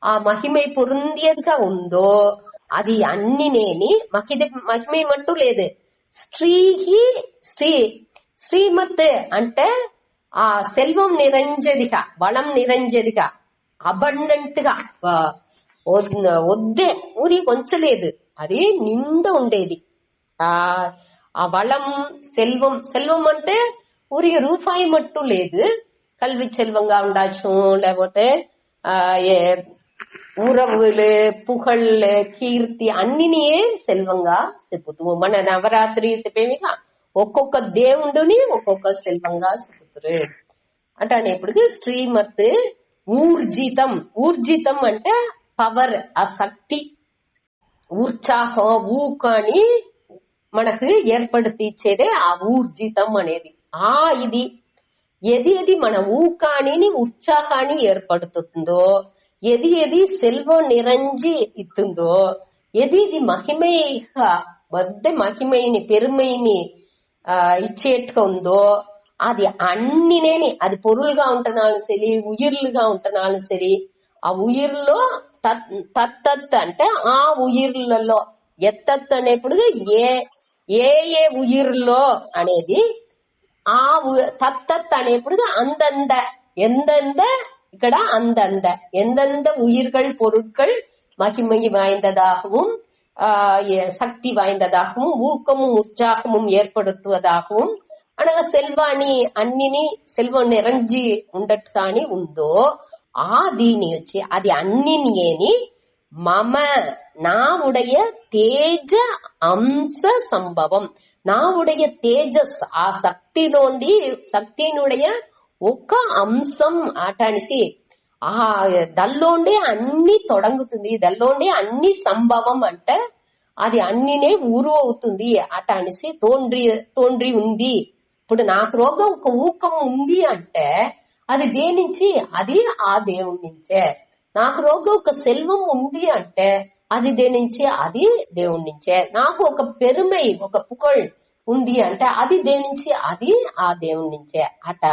ఆ మహిమై పొందియదిగా ఉందో అది అన్ని నేని మహిమై మట్టు లేదు. శ్రీమత్ అంటే ఆ సెల్వం నిరంజదిగా బలం నిరంజదిగా అబండెంట్ గా వద్దే ఊరి కొంచలేదు అది నిండా ఉండేది. ఆ బలం సెల్వం అంటే ఊరికి రూపాయి మట్టు లేదు. కల్వి సెల్వంగా ఉండొచ్చు లేకపోతే ఉరవులు పుగళ్ళు కీర్తి అన్నినియే సెల్వంగా చెప్పుతాము. మన నవరాత్రి చెప్పేమిగా ఒక్కొక్క దేవుడిని ఒక్కొక్క సెల్వంగా చెప్పుతారు అంటే ఇప్పుడు శ్రీమత్ ఊర్జితం అంటే పవర్ ఆ శక్తి ఉత్సాహం ఊకాని మనకు ఏర్పడితేచ్చేదే ఆ ఊర్జితం అనేది. ఆ ఇది ఎది మన ఊకాని ఉత్సాహాన్ని ఏర్పడుతుందో ఎది సెల్వం నిరంజి ఇస్తుందో ఎది మహిమైగా వద్ద మహిమైని పెరుమైని ఇచ్చేట్టుగా ఉందో అది అన్నినేని అది పొరులుగా ఉంటున్నాను సరి ఉయిర్లుగా ఉంటున్నాను సరి ఆ ఉయిర్లో తత్ అంటే ఆ ఉయిర్లలో ఎత్తత్ అనేప్పుడు ఏ ఏ ఉయిర్లో అనేది ఆ தத்தத் అనేప్పుడు அந்தந்த எந்தெந்த ఇక్కడ அந்தந்த எந்தெந்த உயிர்கள் பொருட்கள் மகிமை வாய்ந்ததாகவும் சக்தி வாய்ந்ததாகவும் ஊக்கமும் உற்சாகமும் ఏర్పడుతువதாகவும் అనగా సెల్వాని అన్నిని సెల్వం నిరంజి ఉండట్టు కాని ఉందో ఆ దీని వచ్చి అది అన్నిని మమ నా ఉடைய తేజ అంశ సంభవం నా ఉடைய తేజస్ ఆ శక్తినుடைய ఒక అంశం ఆట అనేసి ఆ దల్లోండే అన్ని తొడంగుతుంది దల్లోండే అన్ని సంభవం అంటే అది అన్నినే ఊరువుతుంది అట అనేసి తోండ్రి ఉంది. ఇప్పుడు నాకు రోగం ఒక ఊకం ఉంది అంటే అది దేని నుంచి? అది ఆ దేవుడి నుంచే. నాకు రోగం ఒక సెల్వం ఉంది అంటే అది దేని నుంచి? అది దేవుడి నుంచే. నాకు ఒక పెరుమై ఒక పుకళ్ ఉంది అంటే అది దేని నుంచి? అది ఆ దేవుడి నుంచే. అట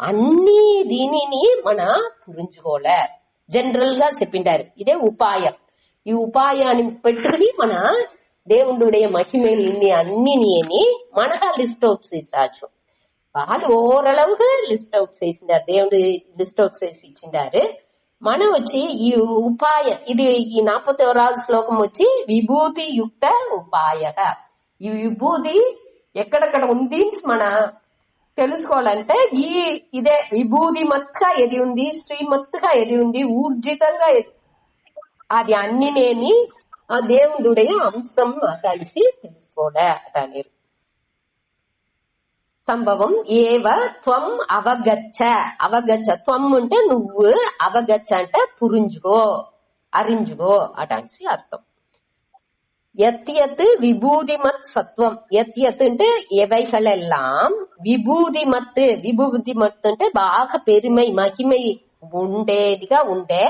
అన్ని దీనిని మన పురించుకోలే జనరల్ గా చెప్పిండారు. ఇదే ఉపాయం. ఈ ఉపాయాన్ని పెట్టుకుని మన దేవుడుடைய மகிமையில் ఇన్ని అన్నిని మనగా లిస్ట్ అవుట్ చేసాచు. వాళ్ళు ఓరளவுக்கு లిస్ట్ అవుట్ చేసిండారు, దేవుడు లిస్ట్ అవుట్ చేసి ఇచ్చిండారు. మనం వచ్చి ఈ ఉపాయ ఇది ఈ 41వ శ్లోకం వచ్చి విభూతి యుక్త ఉపాయక. ఈ విభూతి ఎక్కడెక్కడ ఉంది మన తెలుసుకోవాలంటే ఇదే విభూతి మత్తుగా ఏది ఉంది, శ్రీమత్తుగా ఏది ఉంది, ఊర్జితంగా అది అన్నినేని ఆ దేవుడుடைய అంశం కలిసి తెలుసుకోలే అటారు. సంభవం ఏవ త్వం అవగచ్చ త్వం అంటే నువ్వు, అవగచ్చ అంటే పురించుకో అరించుకో అటాసి అర్థం. యత్ విభూతిమత్ సత్వం. యత్ అంటే ఎவைகளெல்லாம் విభూతిమత్ అంటే బాగా పెరిమై మహిమై ఉండేదిగా ఉండే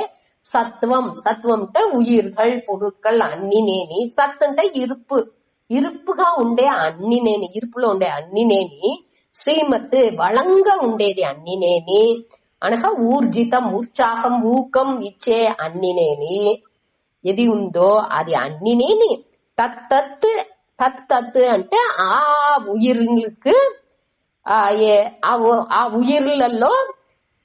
సత్వం. సత్వం అంటే ఉయిర్கள் పొరుట్கள் అన్నినేని. సత్ అంటే ఇరుపుగా ఉండే అన్నినేని, ఇరుపులో ఉండే అన్నినేని. శ్రీమత్ వళంగా ఉండేది అన్నినేని అనగా ఊర్జితం ఉత్సాహం ఊకం ఇచ్చే అన్నినేని ఏది ఉందో అది అన్నినేని. తత్ అంటే ఆ ఉయిర్లకు ఆ ఉయిర్లలో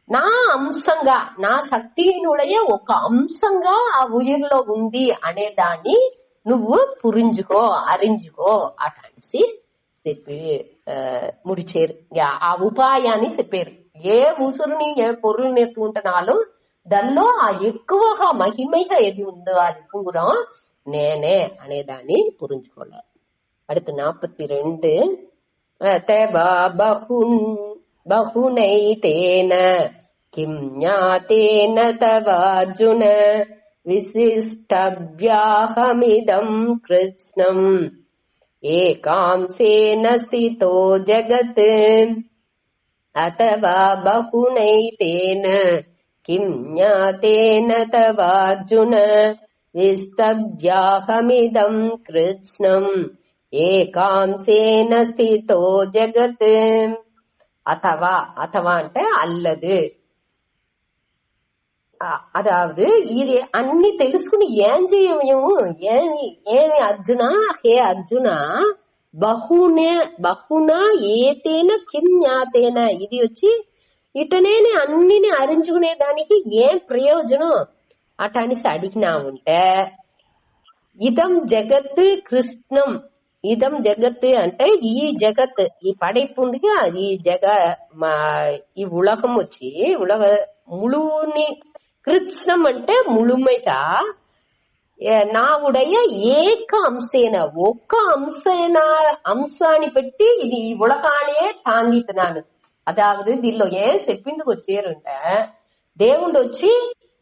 నా అంశంగా నా శక్తినుடைய ఒక అంశంగా ఆ ఉయిర్లో ఉంది అనే దాన్ని నువ్వు పురించుకో అరించుకో అటనేసి చెప్పి ముడిచేరు. ఆ ఉపాయాన్ని చెప్పారు. ఏ ఉసురుని ఏ పొరుల్ని ఎత్తుకుంటున్నాలో దానిలో ఆ ఎక్కువగా మహిమైగా ఏది ఉందో అది పూరం నేనే అనేదాన్ని పురించుకోలేదు. அடுத்து 42 బహునైతేన కిం జ్ఞాతేన తవార్జున విశిష్టవ్యాహమిదం కృత్స్నం ఏకాంసేన స్థితో జగత్. అథవా బహునైతేన కిం జ్ఞాతేన తవార్జున విశిష్టవ్యాహమిదం కృత్స్నం ఏకాంసేన స్థితో జగత్. అథవా అంటే అల్లదు. అదావదు ఇది అన్ని తెలుసుకుని ఏం చేయము? ఏమి అర్జున, హే అర్జున, బహునా ఏతేన కిం జ్ఞాతేన ఇది వచ్చి ఇటనేనే అన్నిని అరించుకునే దానికి ఏం ప్రయోజనం అటనిసి అడిగినావుంటే ఇదం జగత్ కృష్ణం. இதம் ஜெகத்து అంటే ఈ జగత్ ఈ పடைப்பு ఉందిగా ఈ ఈ ఉలగం వచ్చి ఉలగ ముழுని కృష్ణం అంటే ముழுமைగా నా ఉடைய ఏక అంశేన ఒక్క అంశాన్ని పెట్టి ఇది ఈ ఉలగానే తాంగితున్నాను. అదావదు దీనిలో ఏం చెప్పిందుకు వచ్చారంటే దేవుడు వచ్చి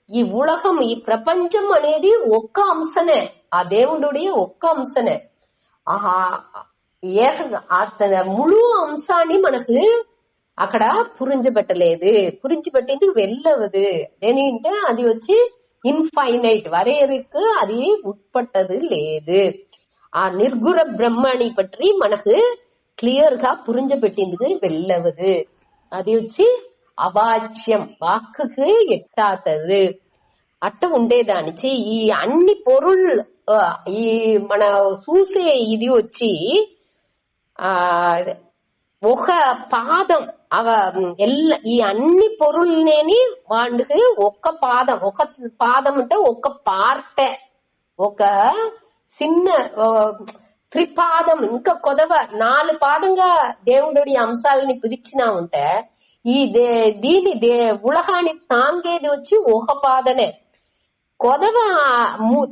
ఈ ఉలగం ఈ ప్రపంచం అనేది ఒక్క అంశనే, ఆ దేవుడుடைய ఒక్క అంశనే. తన ముழு అంశాన్ని మనకు అక్కడ పురించబెట్టలేదు. పురించబెట్టేందుకు వెళ్ళవదు. దేనింటే అది వచ్చి ఇన్ఫైనైట్ వரையறைக்கு అది ఉட்பட்டது లేదు. ఆ నిర్గుణ బ్రహ్మాన్ని పற்றி మనకు క్లియర్ గా పురించబెట్టేందుకు వెళ్ళవదు. అది వచ్చి అవాచ్యం, వాక్కుకు ఎట్టాతது. అట్ట ఉండేదానిచి ఈ అన్ని పొరుల్ ఈ మన చూసే ఇది వచ్చి ఆ ఒక పాదం ఈ అన్ని పొరుల్నేని వాడికి ఒక్క పాదం అంటే ఒక పార్టే ఒక చిన్న త్రిపాదం ఇంకా కొదవ 4 పాదంగా దేవుడి అంశాలని పిలిచినా ఉంటే ఈ దీని ఉలహాన్ని తాంగేది వచ్చి ఒక పాదనే కొదవ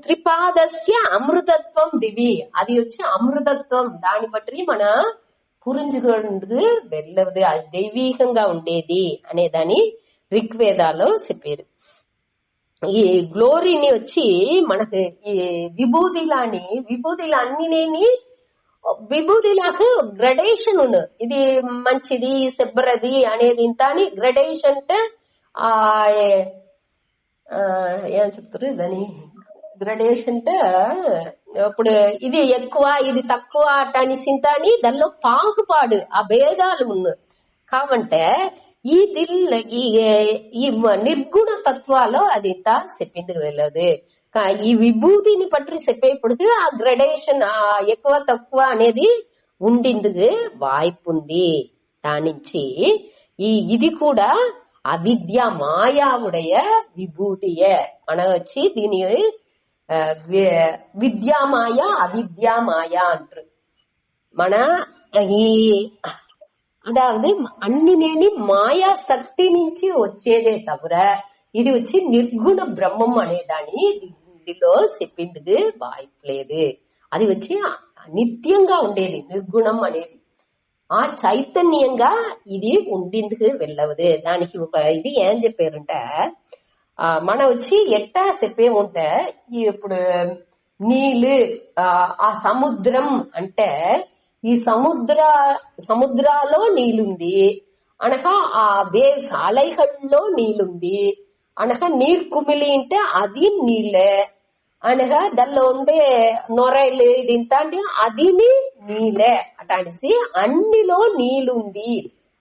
త్రిపాదస్య అమృతత్వం దివి అది వచ్చి అమృతత్వం దాన్ని బట్టి మన పురించుకుంటూ వెళ్ళదు అది దైవీకంగా ఉండేది అనేదాన్ని ఋగ్వేదాలో చెప్పారు. ఈ గ్లోరీని వచ్చి మనకి ఈ విభూతిలు అన్నినేని విభూతిలకు గ్రడేషన్ ఉండదు. ఇది మంచిది సెబ్బరది అనేది ఇంత అని గ్రడేషన్ అంటే ఏం చెప్తారు దాని గ్రడేషన్ అంటే ఇప్పుడు ఇది ఎక్కువ ఇది తక్కువ అటాని సింత అని దానిలో పాగుపాడు ఆ భేదాలు ఉన్నాయి. కాబట్టి ఈ నిర్గుణ తత్వాలో అది ఇంత చెప్పింది వెళ్ళదు. ఈ విభూతిని పట్టి చెప్పేప్పుడు ఆ గ్రడేషన్ ఆ ఎక్కువ తక్కువ అనేది ఉండిందుకు వాய்ப்பு ఉంది. దానించి ఇది కూడా అవిద్య మాయావుடைய విభూతియే మన వచ్చి దీని విద్యామాయ అవిద్యామాయ అంటారు. మన ఈ అదావదు అన్నినేని మాయా శక్తి నుంచి వచ్చేదే తవిర ఇది వచ్చి నిర్గుణ బ్రహ్మం అనేదాన్ని దీనిలో చెప్పింది వాய்ப்பு లేదు. అది వచ్చి నిత్యంగా ఉండేది నిర్గుణం అనేది ఆ చైతన్యంగా ఇది ఉండిందుకు వెళ్ళవదు. దానికి ఒక ఇది ఏం చెప్పారంటే మన వచ్చి ఎట్టా చెప్పేముంటే ఇప్పుడు నీళ్ళు ఆ సముద్రం అంటే ఈ సముద్రాలో నీళ్ళుంది అనగా ఆ వేవ్స్ అలైగల్లో నీళ్ళుంది అనగా నీరు కుమిలి అంటే అది నీళ్ళే అనగా దానిలో ఉండే నొరైలు ఇది ఇంత అంటే అది నీళ్ళే అటనిసి అన్నిలో నీళ్ళుంది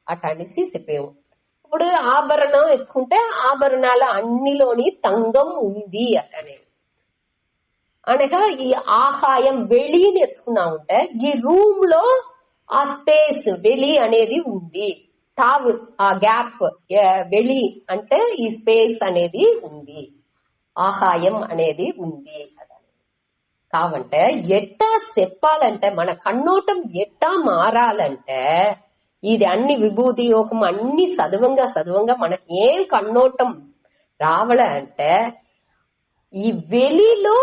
అటనిసి చెప్పేము. ఇప్పుడు ఆభరణం ఎత్తుకుంటే ఆభరణాల అన్నిలోని తంగం ఉంది అటనే అనగా ఈ ఆహాయం వెళిని ఎత్తుకున్నా ఉంటే ఈ రూమ్ లో ఆ స్పేస్ వెలి అనేది ఉంది. తావు ఆ గ్యాప్ వెలి అంటే ఈ స్పేస్ అనేది ఉంది, ఆహాయం అనేది ఉంది. కావంటే ఎట్టా చెప్పాలంటే మన కన్నోటం ఎట్టా మారాలంటే ఇది అన్ని విభూతి యోగం అన్ని చదవంగా మనకి ఏం కన్నోటం రావాలంటే ఈ వెలిలో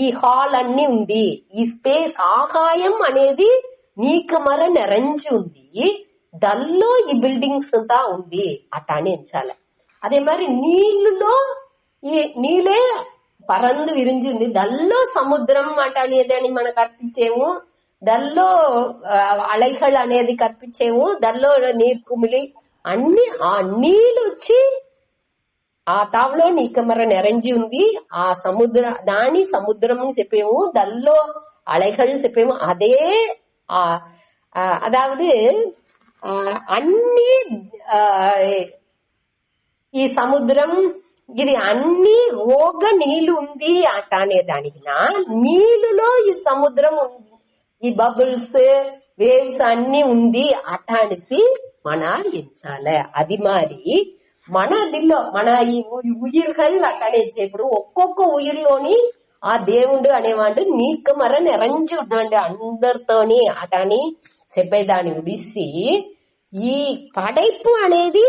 ఈ హాల్ అన్ని ఉంది, ఈ స్పేస్ ఆకాయం అనేది నీకు మర నెరంచి ఉంది, దల్లో ఈ బిల్డింగ్స్ అంతా ఉంది అటాని ఎంచాలి. అదే మరి నీళ్ళలో ఈ నీళ్ళే పరందు విరించింది, దల్లో సముద్రం అనేది మనకు అర్పించేము, దల్లో అలైకళ్ళు అనేది కర్పించేము, దల్లో నీరు కుమిలి అన్ని ఆ నీళ్ళు వచ్చి ఆ తావులో నీకమర నెరంజి ఉంది. ఆ దాని సముద్రం చెప్పేము, దల్లో అలైకళ్ళు చెప్పేము. అదే అదావదు అన్ని ఈ సముద్రం ఇది అన్ని రోగ నీళ్లు ఉంది అట అనేదానికి నీళ్ళులో ఈ సముద్రం ఉంది, ఈ బబుల్స్ వేవ్స్ అన్ని ఉంది అట అనేసి మన ఎంచాలి. అది మరి మన దిల్లో మన ఈ ఉయిర్గల్ అట్టనేసేప్పుడు ఒక్కొక్క ఉయిర్లోని ఆ దేవుడు అనేవాడు నీకు మర నెరంచి ఉండండి అందరితోని అటని చెప్పేదాన్ని ఉడిసి ఈ పడైపు అనేది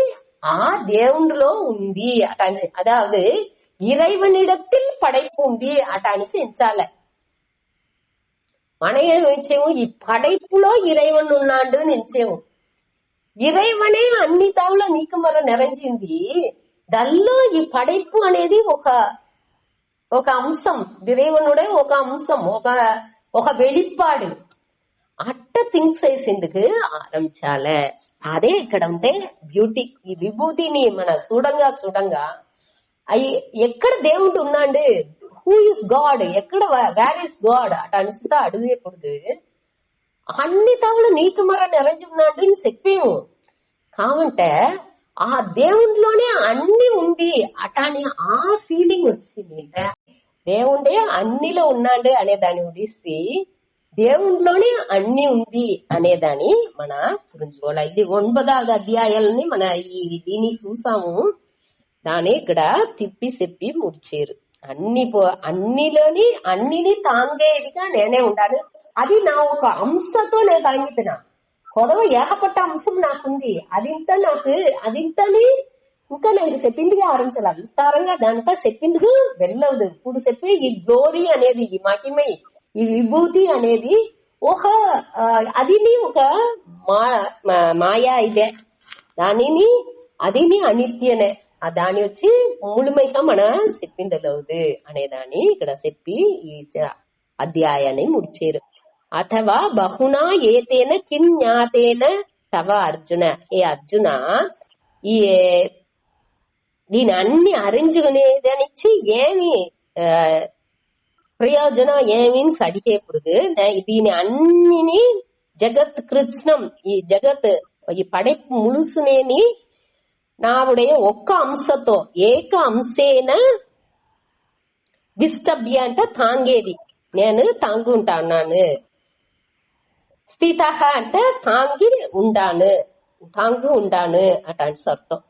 ఆ దేవుడిలో ఉంది అట అనేసి, అదావదు ఇరైవనిడத்தில் పడైపు ఉంది అట అనేసి ఎంచాలి. మన ఏమేమో ఈ పడైపులో ఇరైవన్ ఉన్నాడు ఎంచేము, ఇరైవనే అన్ని తావుల నీకు మర నెరంచింది, దల్లో ఈ పడైపు అనేది ఒక అంశం, ఇరైవనుడే ఒక అంశం, ఒక వెళిప్పాడు అట్ట థింక్స్ వేసేందుకు ఆరంభించాలి. అదే ఇక్కడ ఉంటే బ్యూటీ. ఈ విభూతిని మన చూడంగా అవి ఎక్కడ దేవుడు ఉన్నాడు, హూ ఇస్ గాడ్, ఎక్కడ వేర్ ఇస్ గాడ్ అట అనిస్తా అడిగేప్పుడు అన్ని తావులు నీకు మర నెరంజి ఉన్నాడు అని చెప్పేము. కావంటే ఆ దేవుడిలోనే అన్ని ఉంది అటాని ఆ ఫీలింగ్ వచ్చింది. దేవుడే అన్నిలో ఉన్నాడు అనే దాన్ని ఉడిసి దేవుడిలోనే అన్ని ఉంది అనేదాన్ని మన పురించుకోవాలి. ఇది 9వ అధ్యాయాలని మన దీన్ని చూసాము. దాన్ని ఇక్కడ తిప్పి చెప్పి ముడిచారు. అన్నిలోని అన్నిని తాంగేదిగా నేనే ఉండాను. అది నా ఒక అంశతో నేను తాంగితున్నా. కొదవ ఏకపట్ట అంశం నాకుంది. అదింతని ఇంకా నాకు చెప్పిందిగా ఆరంభించాల విస్తారంగా దాంతో చెప్పిందిగా వెళ్ళదు. ఇప్పుడు చెప్పే ఈ గ్లోరీ అనేది, ఈ మహిమై, ఈ విభూతి అనేది అదిని ఒక మాయా ఇదే. అదిని అనిత్యనే. దాని వచ్చి ముழுமைగా మన చెప్పిందలవుదు అనేదాన్ని ఇక్కడ చెప్పి ఈ అధ్యాయాన్ని ముడిచారు. అథవా బహునా ఏతేన కిన్యాతేన తవ అర్జున, ఏ అర్జున ఈ దీని అన్ని అరించుకునేదానిచ్చి ఏమి ప్రయోజనం ఏమి అడిగేప్పుడు దీని అన్నిని జగత్ కృష్ణం, ఈ జగత్ ఈ పடைப்பு ముழுసునేని నావుடைய ఒక్క అంశతో ఏక అంశేన విష్టభ్య అంటే తాంగేది, నేను తాంగుంటాను. స్థిత అంటే తాంగి ఉండాను అటాని అర్థం.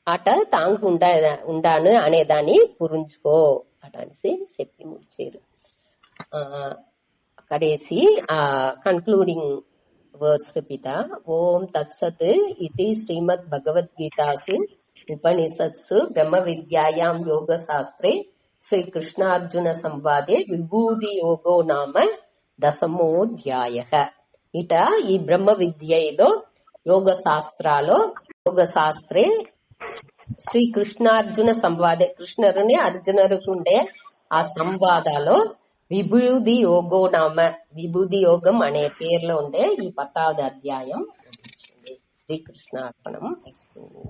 అట తాంగు ఉండాను అనేదాన్ని పురించుకో అటనేసి చెప్పి ముడిచారు. కడేసి కన్క్లూడింగ్ వర్డ్స్ పిత. ఓం తత్సత్ ఇది శ్రీమద్ భగవద్గీతాసు ఉపనిషత్సు బ్రహ్మ విద్యాయాం యోగ శాస్త్రే శ్రీకృష్ణార్జున సంవాదే విభూతి యోగో నామ 10వ అధ్యాయ. ఇట ఈ బ్రహ్మ విద్యలో యోగ శాస్త్రే శ్రీకృష్ణార్జున సంవాదే, కృష్ణుని అర్జునుడికి ఉండే ఆ సంవాదాలో విభూతి యోగో నామ, విభూతి యోగం అనే పేర్లో ఉండే ఈ 10వ అధ్యాయం శ్రీకృష్ణార్పణం ఇస్తుంది.